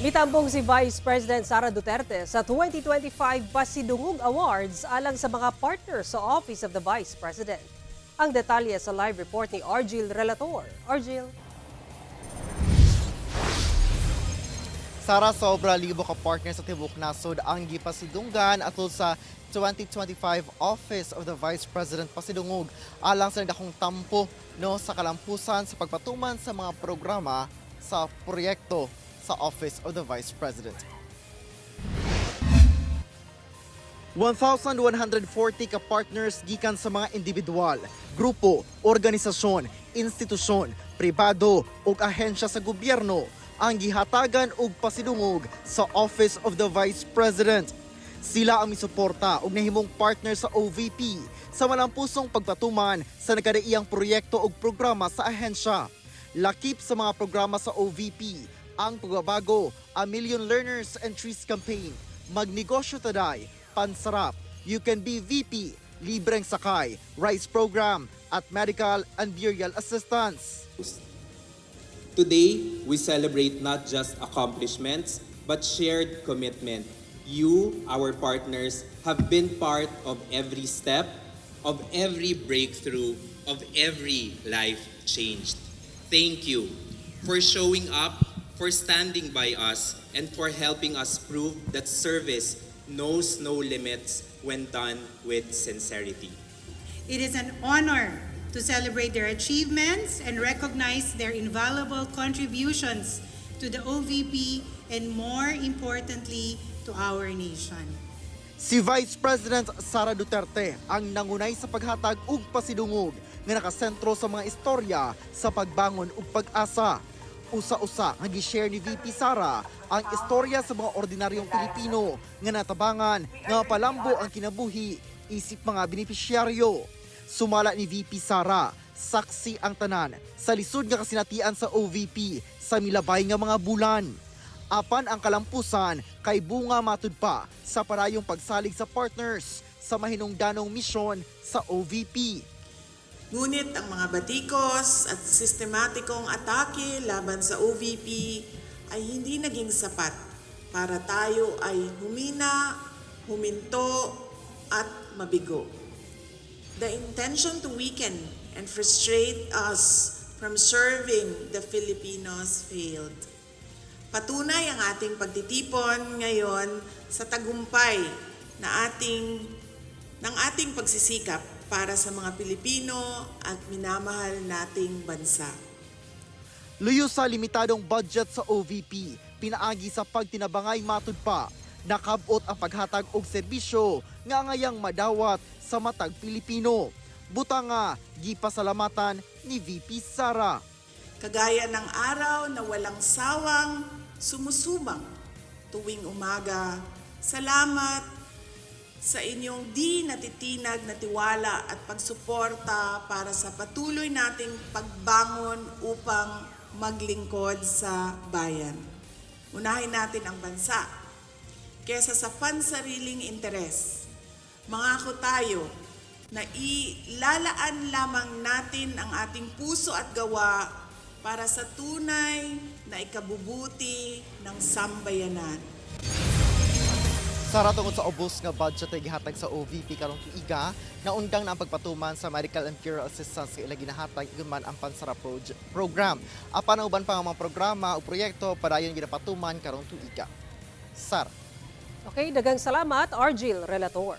Mitambong si Vice President Sara Duterte sa 2025 Pasidungog Awards alang sa mga partners sa Office of the Vice President. Ang detalye sa live report ni Argil Relator. Argil. Sara, sobra libo ka partner sa tibok nasod ang gipasidunggan atol sa 2025 Office of the Vice President Pasidungog alang sa dakong tampo sa kalampusan sa pagpatuman sa mga programa sa proyekto sa Office of the Vice President. 1,140 ka partners gikan sa mga individual, grupo, organisasyon, institusyon, pribado ug ahensya sa gobyerno ang gihatagan og pasidungog sa Office of the Vice President. Sila ang misuporta og nahimong partner sa OVP sa malampusong pagpatuman sa nagkadaiyang proyekto ug programa sa ahensya. Lakip sa mga programa sa OVP ang pagbabago, A Million Learners and Trees Campaign, Magnegosyo Taday, Pansarap, You Can Be VP, Libreng Sakay, Rice Program, at Medical and Burial Assistance. Today, we celebrate not just accomplishments, but shared commitment. You, our partners, have been part of every step, of every breakthrough, of every life changed. Thank you for showing up, for standing by us, and for helping us prove that service knows no limits when done with sincerity. It is an honor to celebrate their achievements and recognize their invaluable contributions to the OVP and, more importantly, to our nation. Si Vice President Sara Duterte ang nangunay sa paghatag ug pasidungog nga nakasentro sa mga istorya sa pagbangon ug pag-asa. Usa-usa nga gi-share ni VP Sara ang istorya sa mga ordinaryong Pilipino nga natabangan nga palambo ang kinabuhi isip mga benepisyaryo. Sumala ni VP Sara, saksi ang tanan sa lisod nga kasinatian sa OVP sa milabay nga mga bulan. Apan ang kalampusan kay bunga matud pa sa parayong pagsalig sa partners sa mahinungdanong misyon sa OVP. Ngunit ang mga batikos at sistematikong atake laban sa OVP ay hindi naging sapat para tayo ay humina, huminto at mabigo. The intention to weaken and frustrate us from serving the Filipinos failed. Patunay ang ating pagtitipon ngayon sa tagumpay ng ating pagsisikap para sa mga Pilipino at minamahal nating bansa. Luyo sa limitadong budget sa OVP, pinaagi sa pagtinabangay matud pa, nakabot ang paghatag og serbisyo nga ngayang madawat sa matag Pilipino. Buta nga, gipasalamatan ni VP Sara. Kagaya ng araw na walang sawang sumusubang tuwing umaga, salamat sa inyong di natitinag na tiwala at pagsuporta para sa patuloy nating pagbangon upang maglingkod sa bayan. Unahin natin ang bansa kesa sa pansariling interes. Mangako tayo na ilalaan lamang natin ang ating puso at gawa para sa tunay na ikabubuti ng sambayanan. Sara, tungod sa ubos nga budget ay gihatag sa OVP karong tuiga, naundang na ang pagpatuman sa medical and burial assistance ila ginahatag man ang Pansarap program. Apan ang uban pa nga mga programa o proyekto padayon ginapatuman karong tuiga. Sara. Okay, daghang salamat Argil Relator.